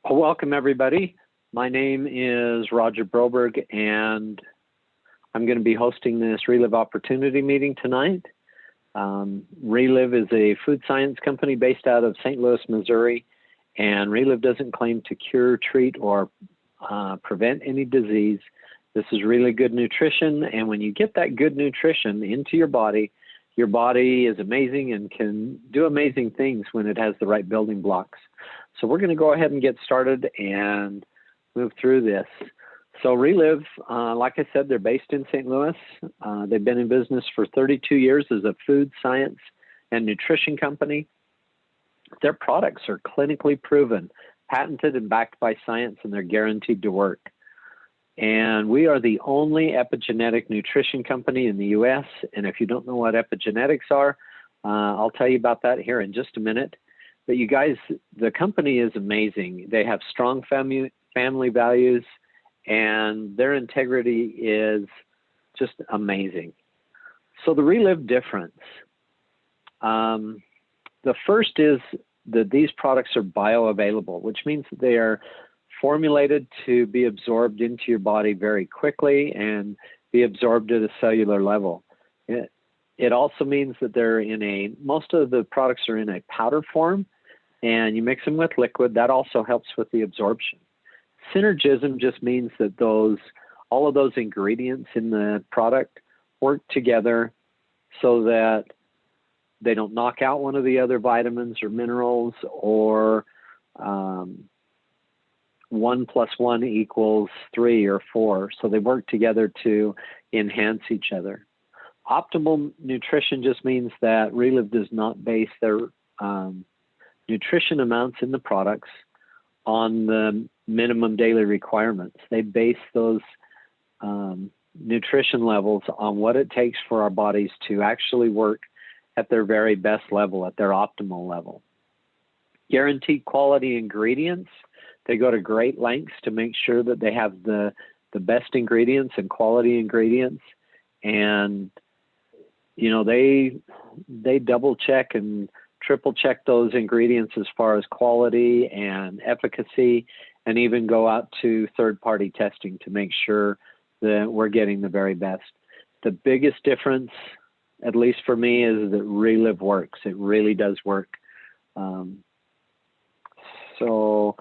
Well, welcome everybody. My name is Roger Broberg, and I'm going to be hosting this Relive Opportunity meeting tonight. Relive is a food science company based out of St. Louis, Missouri, and Relive doesn't claim to cure, treat, or prevent any disease. This is really good nutrition, and when you get that good nutrition into your body is amazing and can do amazing things when it has the right building blocks. So we're going to go ahead and get started and move through this. So Relive, like I said, they're based in St. Louis. They've been in business for 32 years as a food science and nutrition company. Their products are clinically proven, patented and backed by science, and they're guaranteed to work. And we are the only epigenetic nutrition company in the U.S. And if you don't know what epigenetics are, I'll tell you about that here in just a minute. But you guys, the company is amazing. They have strong family values, and their integrity is just amazing. So the Relive difference. The first is that these products are bioavailable, which means that they are formulated to be absorbed into your body very quickly and be absorbed at a cellular level. It also means that most of the products are in a powder form, and you mix them with liquid. That also helps with the absorption. Synergism just means that all of those ingredients in the product work together so that they don't knock out one of the other vitamins or minerals, or 1 + 1 = 3 or 4. So they work together to enhance each other. Optimal nutrition just means that Relive does not base their nutrition amounts in the products on the minimum daily requirements. They base those nutrition levels on what it takes for our bodies to actually work at their very best level, at their optimal level. Guaranteed quality ingredients. They go to great lengths to make sure that they have the best ingredients and quality ingredients. And, you know, they double check and triple check those ingredients as far as quality and efficacy, and even go out to third-party testing to make sure that we're getting the very best. The biggest difference, at least for me, is that Relive works. It really does work. So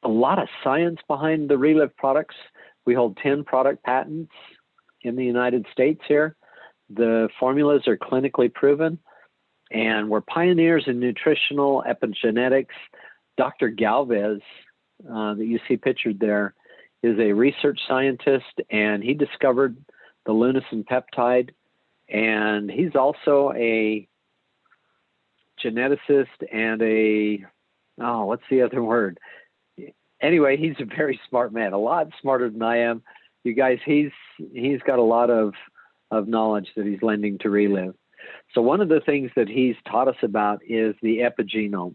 a lot of science behind the Relive products. We hold 10 product patents in the United States here. The formulas are clinically proven, and we're pioneers in nutritional epigenetics. Dr. Galvez, that you see pictured there, is a research scientist, and he discovered the leucine peptide, and he's also a geneticist and what's the other word? Anyway, he's a very smart man, a lot smarter than I am. You guys, he's got a lot of knowledge that he's lending to Relive. So one of the things that he's taught us about is the epigenome.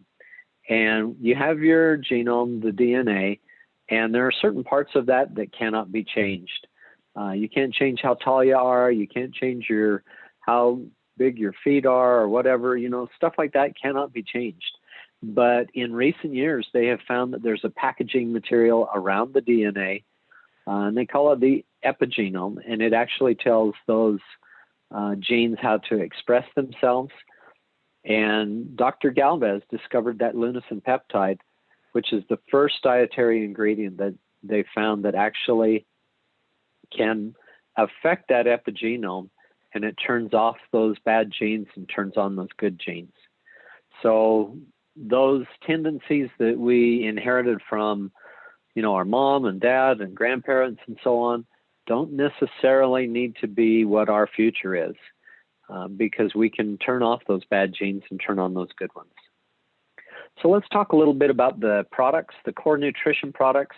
And you have your genome, the DNA, and there are certain parts of that cannot be changed. You can't change how tall you are. You can't change how big your feet are or whatever. You know, stuff like that cannot be changed. But in recent years, they have found that there's a packaging material around the DNA, and they call it the epigenome, and it actually tells those genes how to express themselves. And Dr. Galvez discovered that leucine peptide, which is the first dietary ingredient that they found that actually can affect that epigenome, and it turns off those bad genes and turns on those good genes. So those tendencies that we inherited from, you know, our mom and dad and grandparents and so on, don't necessarily need to be what our future is, because we can turn off those bad genes and turn on those good ones. So let's talk a little bit about the products, the core nutrition products.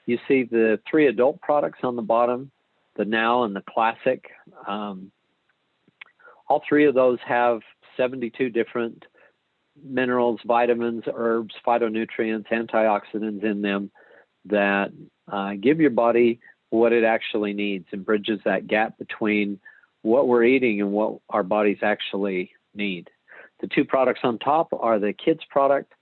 You see the 3 adult products on the bottom, the Now and the Classic. All 3 of those have 72 different minerals, vitamins, herbs, phytonutrients, antioxidants in them that give your body what it actually needs and bridges that gap between what we're eating and what our bodies actually need. The 2 products on top are the kids product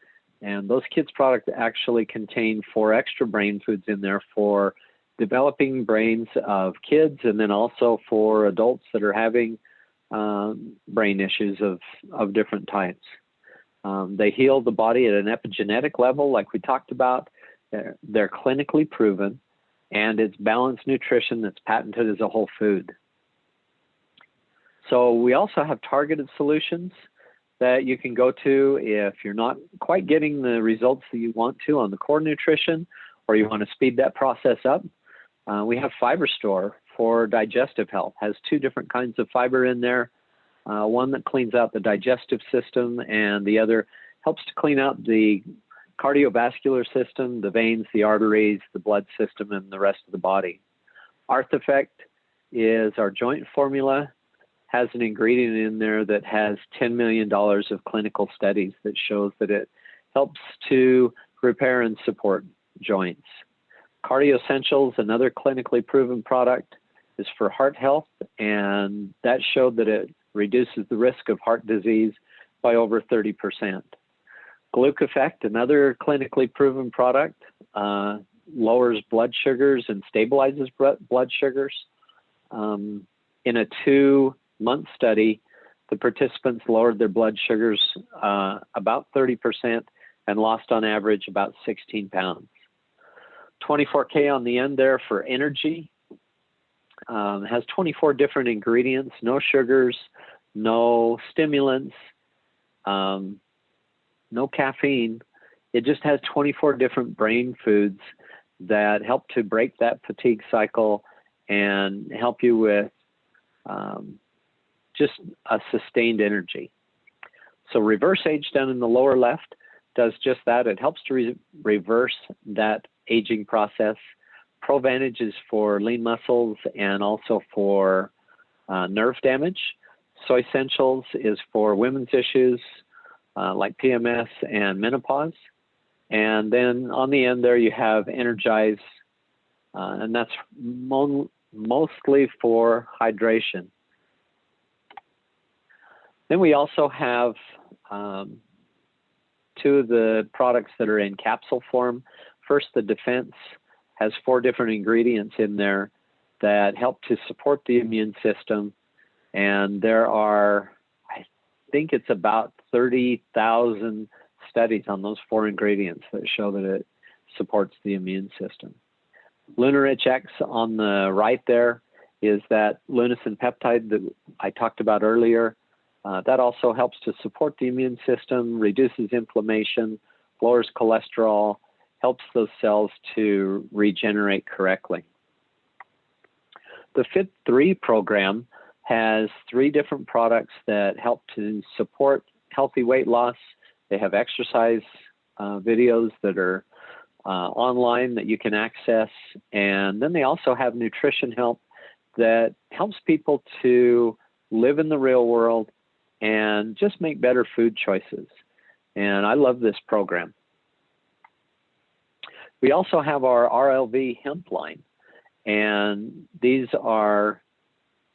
And those kids' products actually contain 4 extra brain foods in there for developing brains of kids, and then also for adults that are having brain issues of different types. They heal the body at an epigenetic level, like we talked about. They're clinically proven, and it's balanced nutrition that's patented as a whole food. So we also have targeted solutions that you can go to if you're not quite getting the results that you want to on the core nutrition, or you want to speed that process up. We have Fiber Store for digestive health. Has 2 different kinds of fiber in there. One that cleans out the digestive system, and the other helps to clean out the cardiovascular system, the veins, the arteries, the blood system, and the rest of the body. Artheffect is our joint formula. Has an ingredient in there that has $10 million of clinical studies that shows that it helps to repair and support joints. Cardio Essentials, another clinically proven product, is for heart health, and that showed that it reduces the risk of heart disease by over 30%. Glucofect, another clinically proven product, lowers blood sugars and stabilizes blood sugars. In a 2-month study, the participants lowered their blood sugars about 30% and lost on average about 16 pounds. 24K on the end there for energy. Has 24 different ingredients, no sugars, no stimulants, no caffeine. It just has 24 different brain foods that help to break that fatigue cycle and help you with just a sustained energy. So Reverse Age down in the lower left does just that. It helps to reverse that aging process. ProVantage is for lean muscles and also for nerve damage. Soy Essentials is for women's issues like PMS and menopause. And then on the end there you have Energize, and that's mostly for hydration. Then we also have 2 of the products that are in capsule form. First, the Defense has 4 different ingredients in there that help to support the immune system. And there are, I think it's about 30,000 studies on those 4 ingredients that show that it supports the immune system. LunaRich X on the right there is that lunasin peptide that I talked about earlier. That also helps to support the immune system, reduces inflammation, lowers cholesterol, helps those cells to regenerate correctly. The Fit3 program has 3 different products that help to support healthy weight loss. They have exercise videos that are online that you can access. And then they also have nutrition help that helps people to live in the real world and just make better food choices. And I love this program. We also have our RLV hemp line, and these are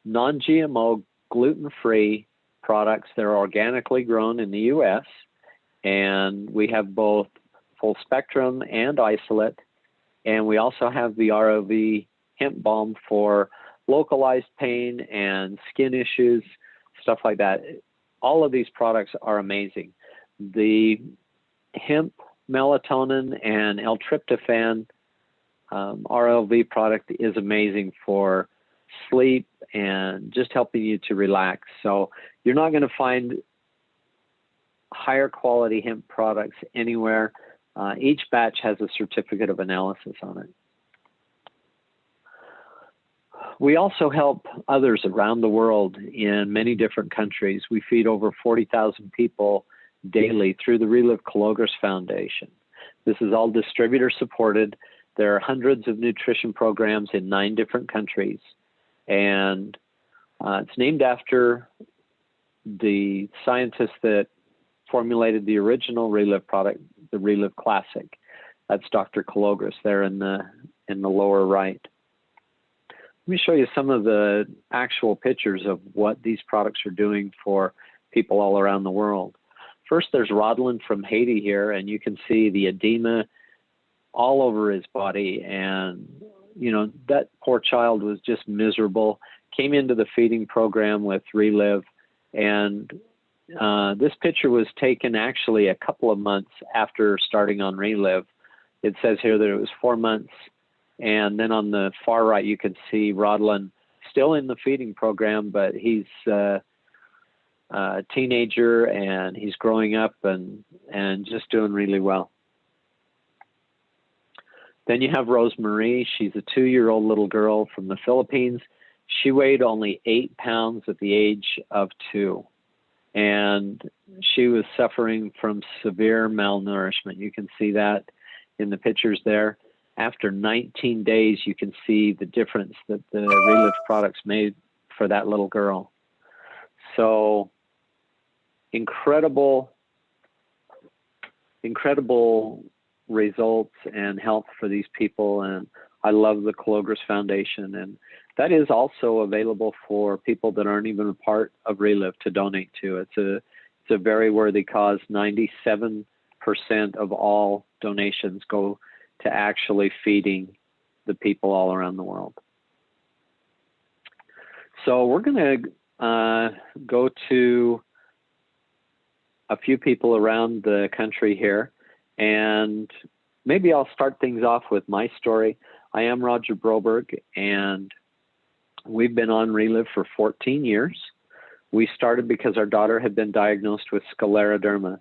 non-GMO, gluten-free products. They're organically grown in the U.S., and we have both full spectrum and isolate, and we also have the RLV hemp balm for localized pain and skin issues, stuff like that. All of these products are amazing. The hemp melatonin and L-tryptophan RLV product is amazing for sleep and just helping you to relax. So you're not going to find higher quality hemp products anywhere. Each batch has a certificate of analysis on it. We also help others around the world in many different countries. We feed over 40,000 people daily through the Relive Cologres Foundation. This is all distributor supported. There are hundreds of nutrition programs in 9 different countries. And it's named after the scientist that formulated the original Relive product, the Relive Classic. That's Dr. Cologres there in the lower right. Let me show you some of the actual pictures of what these products are doing for people all around the world. First, there's Rodlin from Haiti here, and you can see the edema all over his body. And, that poor child was just miserable. Came into the feeding program with Relive. And this picture was taken actually a couple of months after starting on Relive. It says here that it was 4 months. And then on the far right, you can see Rodlin still in the feeding program, but he's a teenager and he's growing up and just doing really well. Then you have Rosemarie. She's a 2-year-old little girl from the Philippines. She weighed only 8 pounds at the age of 2. And she was suffering from severe malnourishment. You can see that in the pictures there. After 19 days, you can see the difference that the Relive products made for that little girl. So incredible results and help for these people. And I love the Calogres Foundation. And that is also available for people that aren't even a part of Relive to donate to. It's a very worthy cause. 97% of all donations go to actually feeding the people all around the world. So we're going to go to a few people around the country here, and maybe I'll start things off with my story. I am Roger Broberg, and we've been on Relive for 14 years. We started because our daughter had been diagnosed with scleroderma.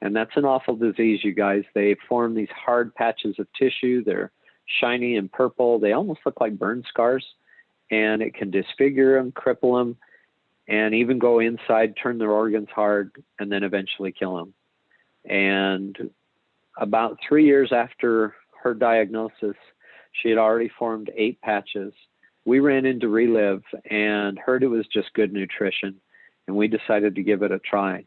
And that's an awful disease, you guys. They form these hard patches of tissue. They're shiny and purple. They almost look like burn scars. And it can disfigure them, cripple them, and even go inside, turn their organs hard, and then eventually kill them. And about 3 years after her diagnosis, she had already formed 8 patches. We ran into Relive and heard it was just good nutrition, and we decided to give it a try.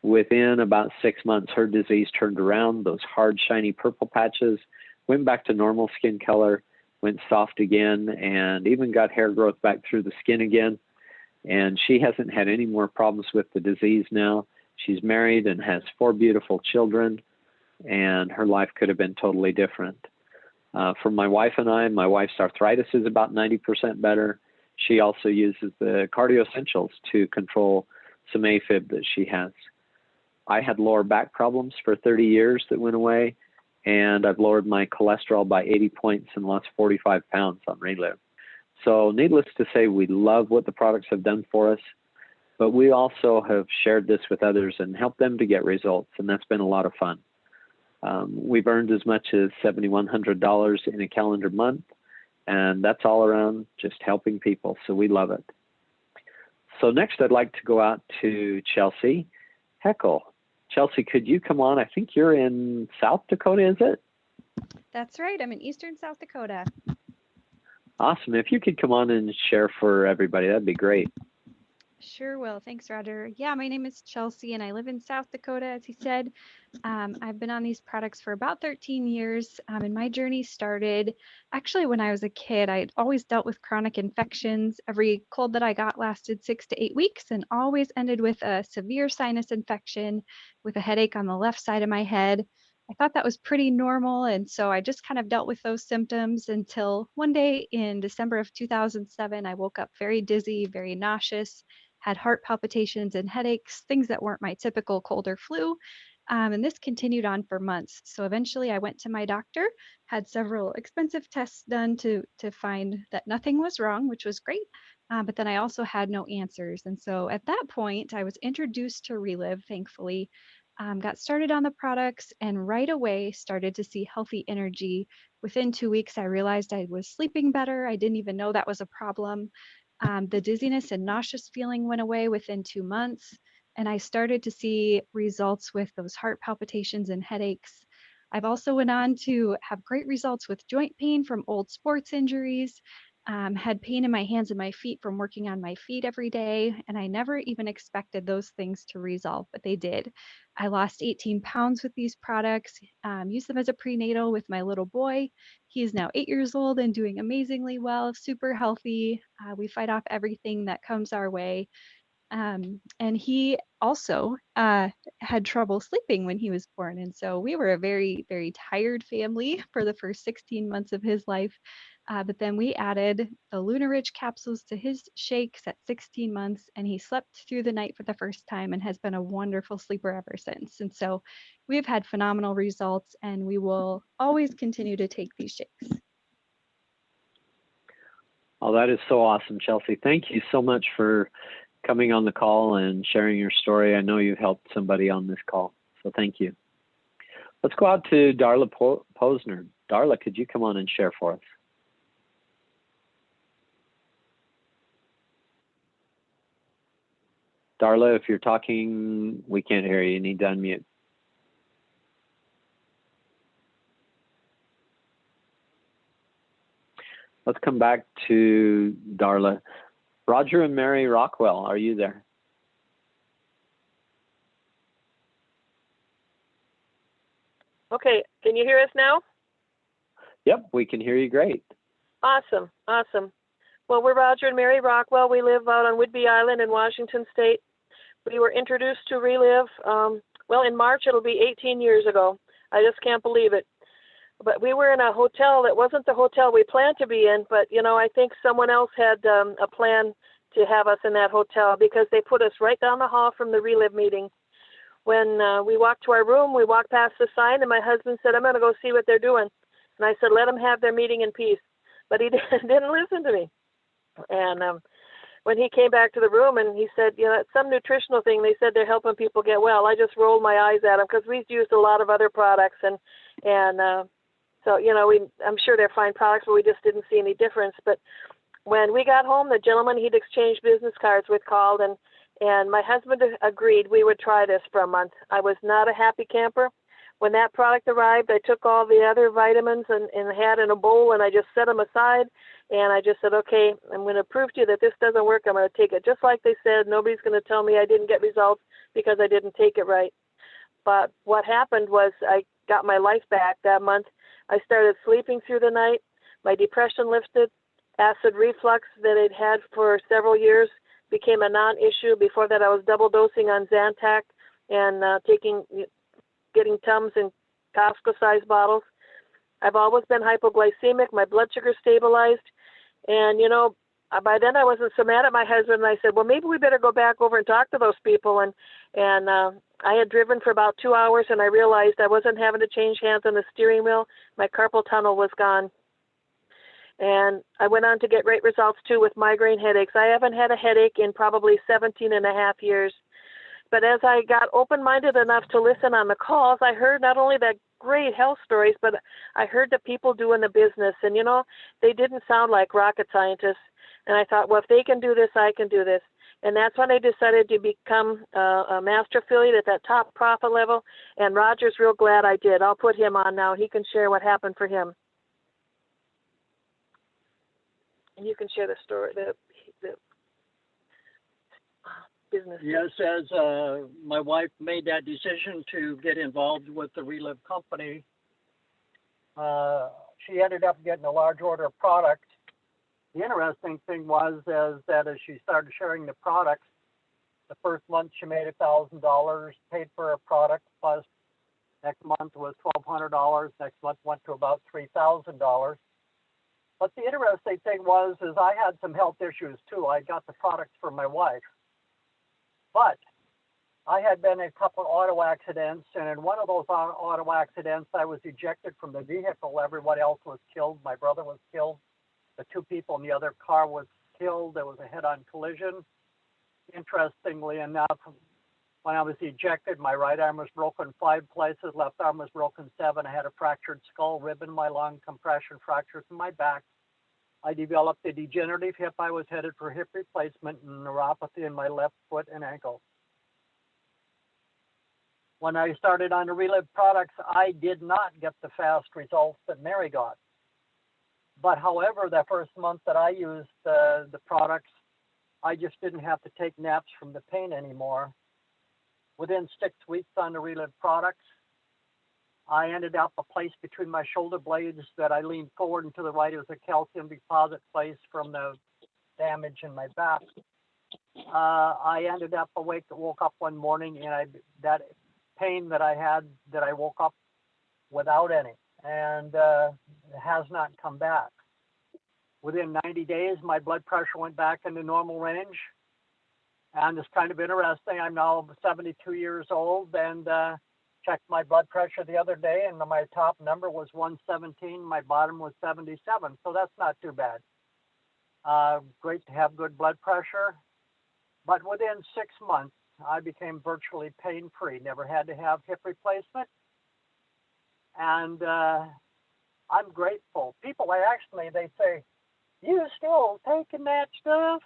Within about 6 months, her disease turned around. Those hard, shiny purple patches went back to normal skin color, went soft again, and even got hair growth back through the skin again. And she hasn't had any more problems with the disease now. She's married and has 4 beautiful children, and her life could have been totally different. For my wife and I, my wife's arthritis is about 90% better. She also uses the Cardio Essentials to control some AFib that she has. I had lower back problems for 30 years that went away, and I've lowered my cholesterol by 80 points and lost 45 pounds on Relive. So needless to say, we love what the products have done for us, but we also have shared this with others and helped them to get results, and that's been a lot of fun. We've earned as much as $7,100 in a calendar month, and that's all around just helping people, so we love it. So next, I'd like to go out to Chelsea Heckel. Chelsea, could you come on? I think you're in South Dakota, is it? That's right. I'm in Eastern South Dakota. Awesome. If you could come on and share for everybody, that'd be great. Sure will. Thanks, Roger. Yeah, my name is Chelsea and I live in South Dakota, as he said. I've been on these products for about 13 years, and my journey started actually when I was a kid. I'd always dealt with chronic infections. Every cold that I got lasted 6 to 8 weeks and always ended with a severe sinus infection with a headache on the left side of my head. I thought that was pretty normal, and so I just kind of dealt with those symptoms until one day in December of 2007, I woke up very dizzy, very nauseous, had heart palpitations and headaches, things that weren't my typical cold or flu. And this continued on for months. So eventually I went to my doctor, had several expensive tests done to find that nothing was wrong, which was great. But then I also had no answers. And so at that point, I was introduced to Relive, thankfully, got started on the products, and right away started to see healthy energy. Within 2 weeks, I realized I was sleeping better. I didn't even know that was a problem. The dizziness and nauseous feeling went away within 2 months, and I started to see results with those heart palpitations and headaches. I've also went on to have great results with joint pain from old sports injuries, had pain in my hands and my feet from working on my feet every day, and I never even expected those things to resolve, but they did. I lost 18 pounds with these products, used them as a prenatal with my little boy. He is now 8 years old and doing amazingly well, super healthy. We fight off everything that comes our way. And he also had trouble sleeping when he was born. And so we were a very, very tired family for the first 16 months of his life. But then we added the Lunar Ridge capsules to his shakes at 16 months, and he slept through the night for the first time and has been a wonderful sleeper ever since. And so we've had phenomenal results, and we will always continue to take these shakes. Oh, that is so awesome, Chelsea. Thank you so much for coming on the call and sharing your story. I know you've helped somebody on this call, so thank you. Let's go out to Darla Posner. Darla, could you come on and share for us? Darla, if you're talking, we can't hear you. You need to unmute. Let's come back to Darla. Roger and Mary Rockwell, are you there? Okay, can you hear us now? Yep, we can hear you great. Awesome, awesome. Well, we're Roger and Mary Rockwell. We live out on Whidbey Island in Washington State. We were introduced to Relive, well, in March it'll be 18 years ago. I just can't believe it. But we were in a hotel that wasn't the hotel we planned to be in, but, you know, I think someone else had a plan to have us in that hotel because they put us right down the hall from the Relive meeting. When we walked to our room, we walked past the sign, and my husband said, I'm going to go see what they're doing. And I said, let them have their meeting in peace. But he didn't listen to me. And when he came back to the room and he said, you know, it's some nutritional thing. They said they're helping people get well. I just rolled my eyes at him because we've used a lot of other products. And so, you know, I'm sure they're fine products, but we just didn't see any difference. But when we got home, the gentleman he'd exchanged business cards with called, and my husband agreed we would try this for a month. I was not a happy camper. When that product arrived, I took all the other vitamins and had in a bowl, and I just set them aside. And I just said, okay, I'm going to prove to you that this doesn't work. I'm going to take it just like they said. Nobody's going to tell me I didn't get results because I didn't take it right. But what happened was I got my life back that month. I started sleeping through the night. My depression lifted. Acid reflux that I'd had for several years became a non-issue. Before that, I was double dosing on Zantac and getting Tums in Costco-sized bottles. I've always been hypoglycemic. My blood sugar stabilized. And, you know, by then I wasn't so mad at my husband. And I said, well, maybe we better go back over and talk to those people. And I had driven for about 2 hours, and I realized I wasn't having to change hands on the steering wheel. My carpal tunnel was gone. And I went on to get great results, too, with migraine headaches. I haven't had a headache in probably 17 and a half years. But as I got open-minded enough to listen on the calls, I heard not only the great health stories, but I heard the people doing the business. And, you know, they didn't sound like rocket scientists. And I thought, well, if they can do this, I can do this. And that's when I decided to become a master affiliate at that top profit level. And Roger's real glad I did. I'll put him on now. He can share what happened for him. And you can share the story, the business. Yes, as my wife made that decision to get involved with the Relive company, she ended up getting a large order of product. The interesting thing was is that as she started sharing the products, the first month she made $1,000, paid for a product, plus next month was $1,200, next month went to about $3,000. But the interesting thing was is I had some health issues too. I got the products for my wife. But I had been in a couple of auto accidents, and in one of those auto accidents, I was ejected from the vehicle. Everyone else was killed. My brother was killed. The two people in the other car was killed. There was a head-on collision. Interestingly enough, when I was ejected, my right arm was broken 5 places, left arm was broken 7. I had a fractured skull, rib in my lung, compression fractures in my back. I developed a degenerative hip. I was headed for hip replacement and neuropathy in my left foot and ankle. When I started on the Relive products, I did not get the fast results that Mary got. But however, the first month that I used the products, I just didn't have to take naps from the pain anymore. Within 6 weeks on the Relive products, I ended up a place between my shoulder blades that I leaned forward and to the right. It was a calcium deposit place from the damage in my back. I ended up woke up one morning, and that pain that I had, that I woke up without any, and it has not come back. Within 90 days, my blood pressure went back into normal range. And it's kind of interesting. I'm now 72 years old, and checked my blood pressure the other day, and my top number was 117. My bottom was 77. So that's not too bad. Great to have good blood pressure. But within 6 months, I became virtually pain-free. Never had to have hip replacement. And I'm grateful. People, they say, "You still taking that stuff?"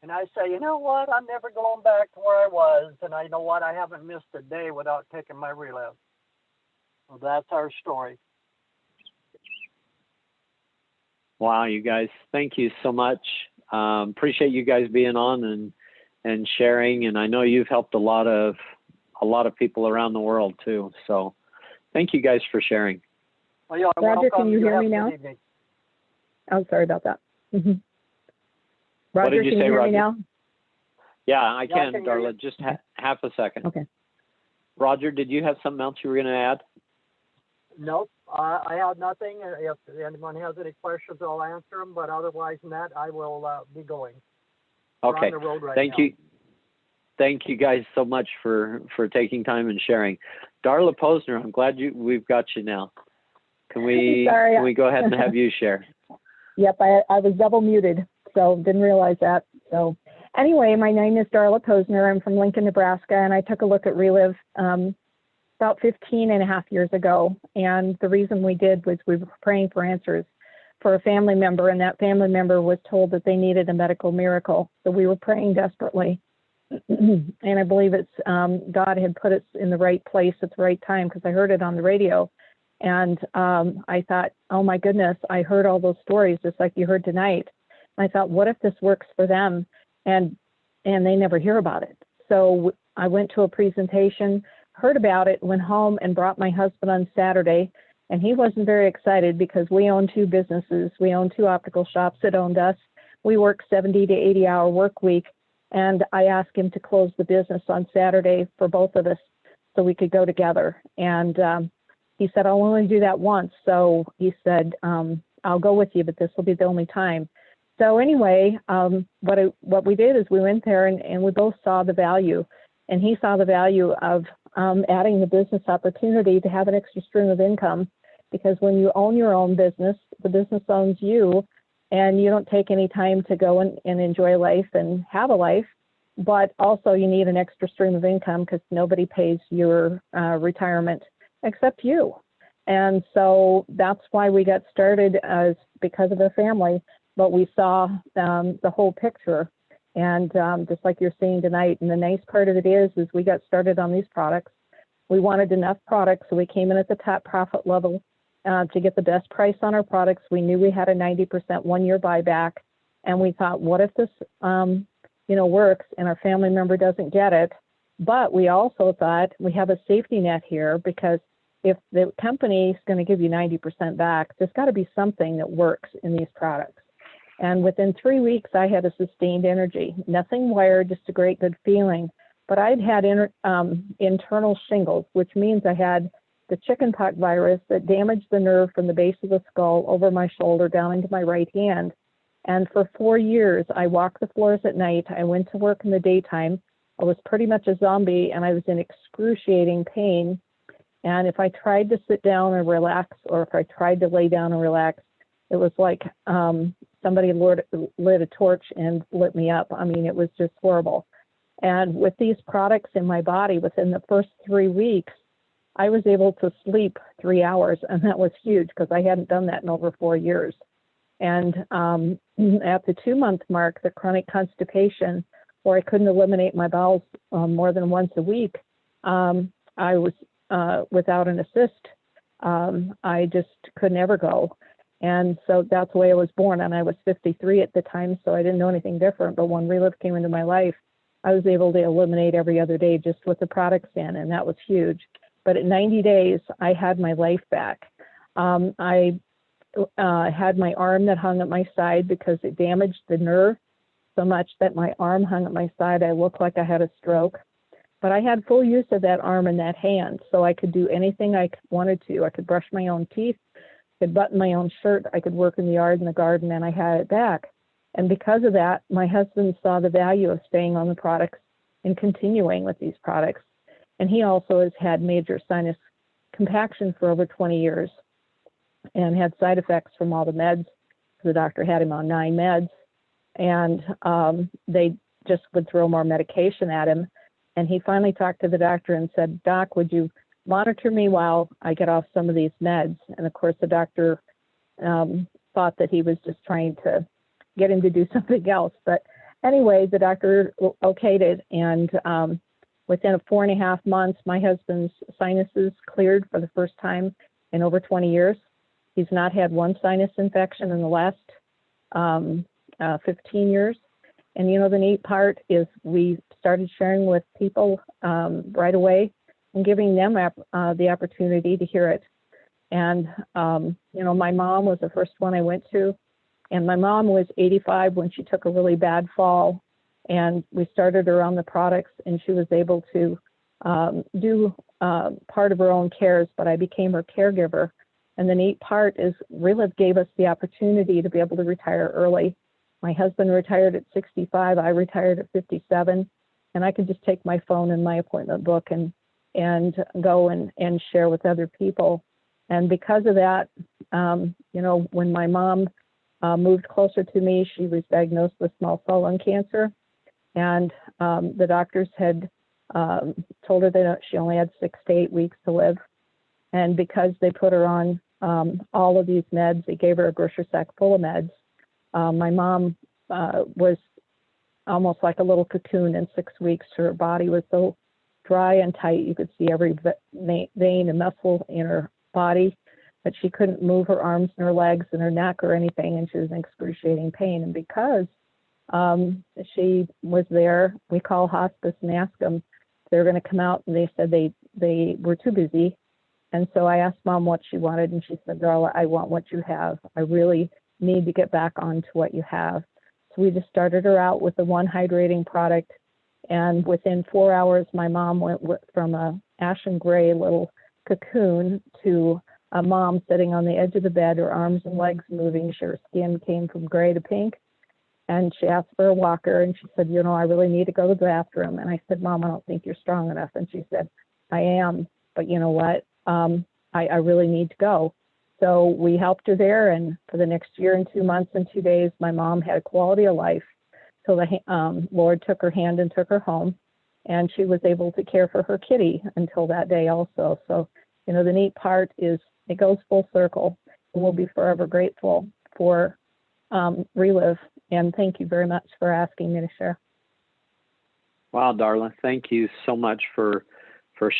And I say, you know what? I'm never going back to where I was. And I know what? I haven't missed a day without taking my Relive. So that's our story. Wow, you guys, thank you so much. Appreciate you guys being on and sharing. And I know you've helped a lot of people around the world too. So thank you guys for sharing. Well, you're Roger, welcome. can you hear me have a now? good evening. Oh, sorry about that. Mm-hmm. What Roger, did you can say, you hear Roger? me now? Yeah, I Yeah, I can, can hear you. Darla. Just half a second. Okay. Roger, did you have something else you were going to add? Nope, I have nothing. If anyone has any questions, I'll answer them. But otherwise than that, I will be going. We're Okay. on the road right Thank now. you. Thank you guys so much for taking time and sharing. Darla Posner, I'm glad we've got you now. Can we Sorry. can we go ahead and have you share? Yep, I was double muted, so didn't realize that. So anyway, my name is Darla Posner. I'm from Lincoln, Nebraska, and I took a look at Relive about 15 and a half years ago. And the reason we did was we were praying for answers for a family member, and that family member was told that they needed a medical miracle. So we were praying desperately. And I believe it's God had put us in the right place at the right time, because I heard it on the radio. And I thought, oh my goodness, I heard all those stories just like you heard tonight. And I thought, what if this works for them? And they never hear about it. So I went to a presentation, heard about it, went home and brought my husband on Saturday. And he wasn't very excited because we own two businesses. We own two optical shops that owned us. We work 70 to 80 hour work week. And I asked him to close the business on Saturday for both of us so we could go together. And he said, I'll only do that once. So he said, I'll go with you, but this will be the only time. So anyway, what we did is we went there and we both saw the value. And he saw the value of adding the business opportunity to have an extra stream of income. Because when you own your own business, the business owns you, and you don't take any time to go and enjoy life and have a life. But also you need an extra stream of income because nobody pays your retirement except you. And so that's why we got started, as because of the family, but we saw the whole picture. And just like you're seeing tonight, and the nice part of it is we got started on these products. We wanted enough products, so we came in at the top profit level to get the best price on our products. We knew we had a 90% one-year buyback, and we thought, what if this works and our family member doesn't get it? But we also thought we have a safety net here, because if the company is going to give you 90% back, there's got to be something that works in these products. And within 3 weeks, I had a sustained energy, nothing wired, just a great, good feeling. But I'd had internal shingles, which means I had the chickenpox virus that damaged the nerve from the base of the skull over my shoulder down into my right hand. And for 4 years, I walked the floors at night. I went to work in the daytime. I was pretty much a zombie, and I was in excruciating pain. And if I tried to sit down and relax, or if I tried to lay down and relax, it was like somebody lit a torch and lit me up. I mean, it was just horrible. And with these products in my body, within the first 3 weeks, I was able to sleep 3 hours, and that was huge because I hadn't done that in over 4 years. And at the 2-month mark, the chronic constipation, where I couldn't eliminate my bowels more than once a week, I was without an assist. I just could never go. And so that's the way I was born. And I was 53 at the time, so I didn't know anything different. But when Relive came into my life, I was able to eliminate every other day just with the products in, and that was huge. But at 90 days, I had my life back. I had my arm that hung at my side because it damaged the nerve so much that my arm hung at my side. I looked like I had a stroke. But I had full use of that arm and that hand, so I could do anything I wanted to. I could brush my own teeth, could button my own shirt, I could work in the yard and the garden, and I had it back. And because of that, my husband saw the value of staying on the products and continuing with these products. And he also has had major sinus compaction for over 20 years and had side effects from all the meds. The doctor had him on 9 meds, and they just would throw more medication at him. And he finally talked to the doctor and said, "Doc, would you monitor me while I get off some of these meds?" And of course, the doctor thought that he was just trying to get him to do something else. But anyway, the doctor okayed it. And within 4.5 months, my husband's sinuses cleared for the first time in over 20 years. He's not had one sinus infection in the last 15 years. And, you know, the neat part is we started sharing with people right away and giving them the opportunity to hear it. And, you know, my mom was the first one I went to. And my mom was 85 when she took a really bad fall. And we started her on the products, and she was able to do part of her own cares, but I became her caregiver. And the neat part is Relive gave us the opportunity to be able to retire early. My husband retired at 65, I retired at 57, and I could just take my phone and my appointment book and go and share with other people. And because of that, you know, when my mom moved closer to me, she was diagnosed with small cell lung cancer, and the doctors had told her that she only had 6 to 8 weeks to live. And because they put her on all of these meds, they gave her a grocery sack full of meds. My mom was almost like a little cocoon in 6 weeks. Her body was so dry and tight, you could see every vein and muscle in her body, but she couldn't move her arms and her legs and her neck or anything, and she was in excruciating pain. And because she was there, we call hospice and ask them if they're going to come out, and they said they were too busy. And so I asked Mom what she wanted, and she said, "Darla, I want what you have. I really need to get back onto what you have." So we just started her out with the one hydrating product, and within 4 hours, my mom went from a ashen gray little cocoon to a mom sitting on the edge of the bed, her arms and legs moving. Her skin came from gray to pink, and she asked for a walker, and she said, "You know, I really need to go to the bathroom." And I said, "Mom, I don't think you're strong enough." And she said, "I am, but you know what? I really need to go." So we helped her there, and for the next year and 2 months and 2 days, my mom had a quality of life till the Lord took her hand and took her home, and she was able to care for her kitty until that day also. So, you know, the neat part is it goes full circle, and we'll be forever grateful for Relive. And thank you very much for asking me to share. Wow, Darla, thank you so much for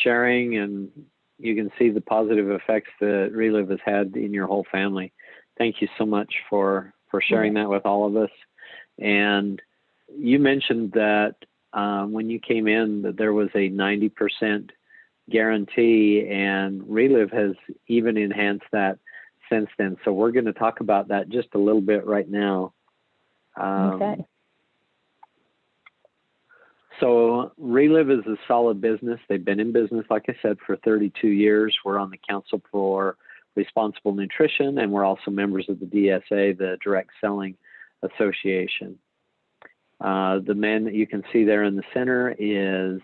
sharing, and you can see the positive effects that Relive has had in your whole family. Thank you so much for sharing that with all of us. And you mentioned that when you came in that there was a 90% guarantee, and Relive has even enhanced that since then. So we're going to talk about that just a little bit right now. Okay. So Relive is a solid business. They've been in business, like I said, for 32 years. We're on the Council for Responsible Nutrition, and we're also members of the DSA, the Direct Selling Association. The man that you can see there in the center is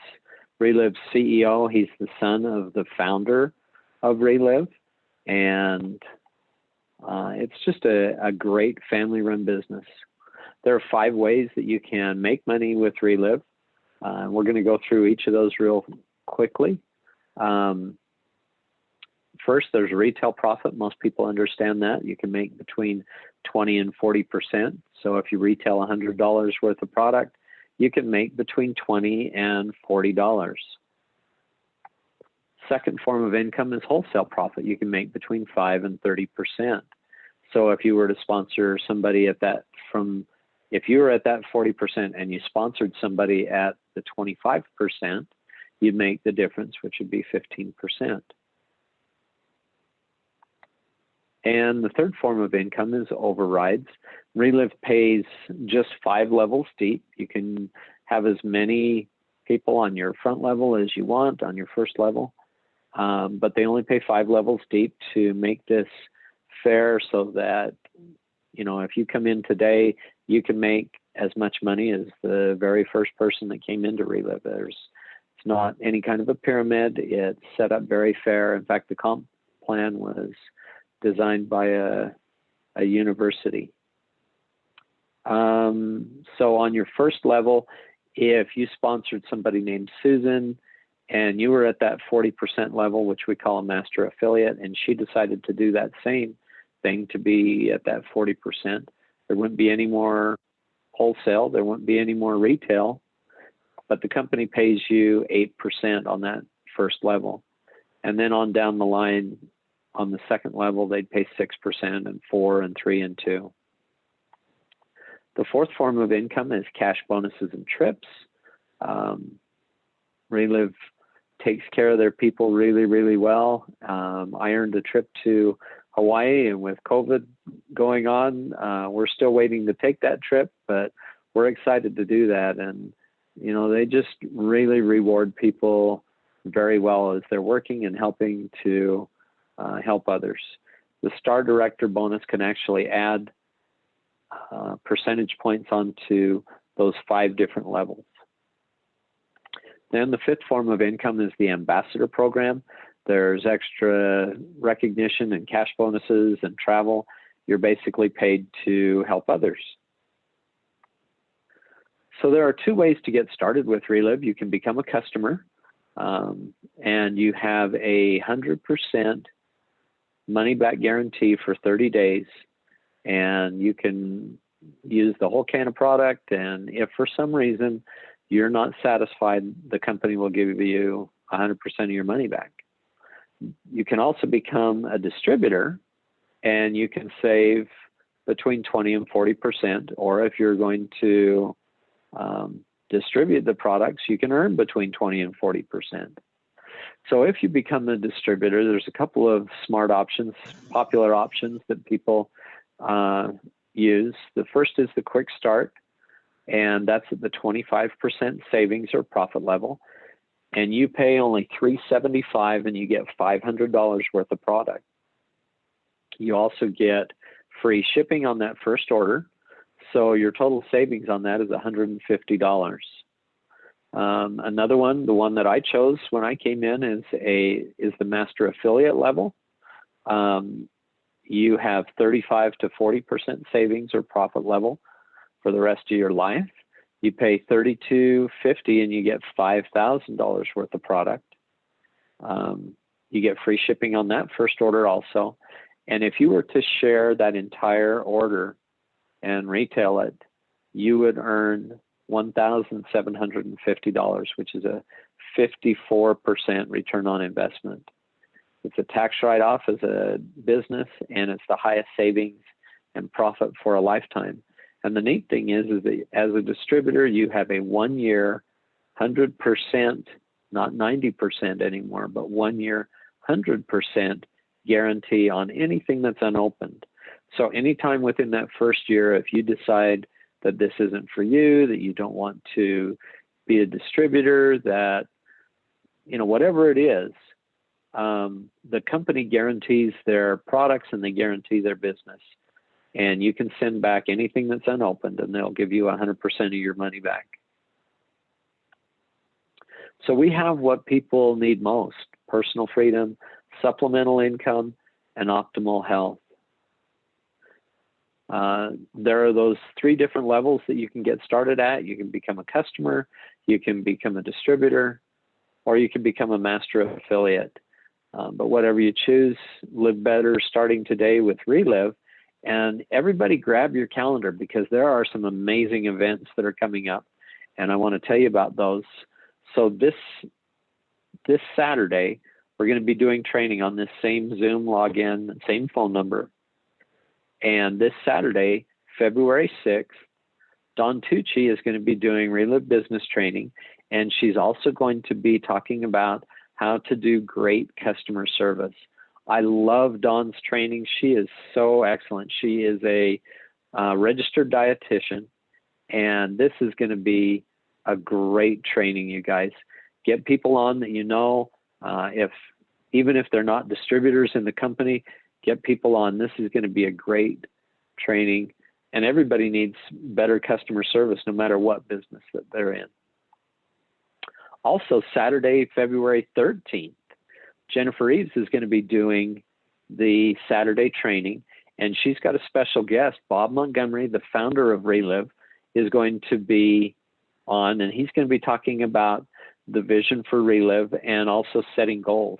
Relive's CEO. He's the son of the founder of Relive, and it's just a great family-run business. There are 5 ways that you can make money with Relive. We're going to go through each of those real quickly. First, there's retail profit. Most people understand that. You can make between 20 and 40%. So if you retail $100 worth of product, you can make between $20 and $40. Second form of income is wholesale profit. You can make between 5 and 30%. So if you were to sponsor somebody at that if you were at that 40% and you sponsored somebody at the 25%, you'd make the difference, which would be 15%. And the third form of income is overrides. Relive pays just 5 levels deep. You can have as many people on your front level as you want on your first level, but they only pay 5 levels deep to make this fair, so that, you know, if you come in today, you can make as much money as the very first person that came into Relive. It's not any kind of a pyramid. It's set up very fair. In fact, the comp plan was designed by a university. So on your first level, if you sponsored somebody named Susan and you were at that 40% level, which we call a master affiliate, and she decided to do that same thing to be at that 40%, there wouldn't be any more wholesale, there wouldn't be any more retail, but the company pays you 8% on that first level. And then on down the line, on the second level, they'd pay 6% and 4 and 3 and 2. The fourth form of income is cash bonuses and trips. Relive takes care of their people really, really well. I earned a trip to Hawaii, and with COVID going on, we're still waiting to take that trip, but we're excited to do that. And, you know, they just really reward people very well as they're working and helping to help others. The Star Director bonus can actually add percentage points onto those 5 different levels. Then the fifth form of income is the Ambassador program. There's extra recognition and cash bonuses and travel. You're basically paid to help others. So there are 2 ways to get started with Relive. You can become a customer, and you have a 100% money-back guarantee for 30 days. And you can use the whole can of product, and if for some reason you're not satisfied, the company will give you 100% of your money back. You can also become a distributor, and you can save between 20 and 40%, or if you're going to distribute the products, you can earn between 20 and 40%. So if you become a distributor, there's a couple of smart options, popular options that people use. The first is the quick start, and that's at the 25% savings or profit level. And you pay only $375 and you get $500 worth of product. You also get free shipping on that first order. So your total savings on that is $150. Another one, the one that I chose when I came in, is the master affiliate level. You have 35 to 40% savings or profit level for the rest of your life. You pay $32.50 and you get $5,000 worth of product. You get free shipping on that first order also. And if you were to share that entire order and retail it, you would earn $1,750, which is a 54% return on investment. It's a tax write-off as a business, and it's the highest savings and profit for a lifetime. And the neat thing is that as a distributor, you have a 1-year, 100%, not 90% anymore, but 1 year, 100% guarantee on anything that's unopened. So anytime within that first year, if you decide that this isn't for you, that you don't want to be a distributor, that, you know, whatever it is, the company guarantees their products and they guarantee their business. And you can send back anything that's unopened and they'll give you 100% of your money back. So we have what people need most: personal freedom, supplemental income, and optimal health. There are those 3 different levels that you can get started at. You can become a customer, you can become a distributor, or you can become a master affiliate. But whatever you choose, live better starting today with Relive. And everybody grab your calendar, because there are some amazing events that are coming up, and I want to tell you about those. So this Saturday, we're going to be doing training on this same Zoom login, same phone number. And this Saturday, February 6th, Dawn Tucci is going to be doing Relive business training, and she's also going to be talking about how to do great customer service. I love Dawn's training. She is so excellent. She is a registered dietitian, and this is going to be a great training, you guys. Get people on that you know. Even if they're not distributors in the company, get people on. This is going to be a great training, and everybody needs better customer service no matter what business that they're in. Also, Saturday, February 13th, Jennifer Eves is going to be doing the Saturday training, and she's got a special guest. Bob Montgomery, the founder of Relive, is going to be on, and he's going to be talking about the vision for Relive and also setting goals.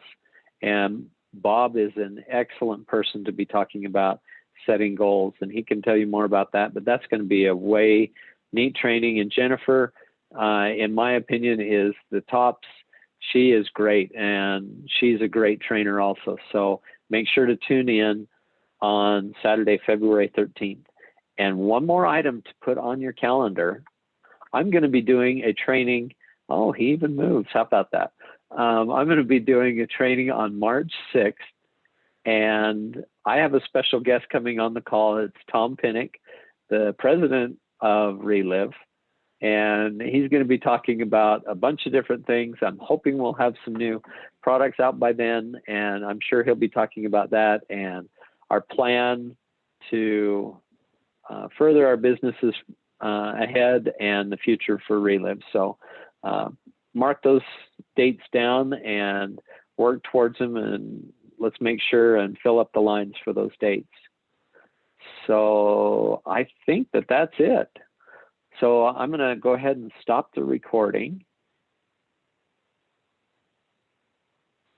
And Bob is an excellent person to be talking about setting goals, and he can tell you more about that, but that's going to be a way neat training. And Jennifer, in my opinion, is the tops. She is great, and she's a great trainer also. So make sure to tune in on Saturday, February 13th. And one more item to put on your calendar. I'm going to be doing a training. Oh, he even moves. How about that? I'm going to be doing a training on March 6th. And I have a special guest coming on the call. It's Tom Pinnick, the president of Relive. And he's going to be talking about a bunch of different things. I'm hoping we'll have some new products out by then, and I'm sure he'll be talking about that and our plan to further our businesses ahead and the future for Relive. So mark those dates down and work towards them, and let's make sure and fill up the lines for those dates. So I think that that's it. So I'm going to go ahead and stop the recording.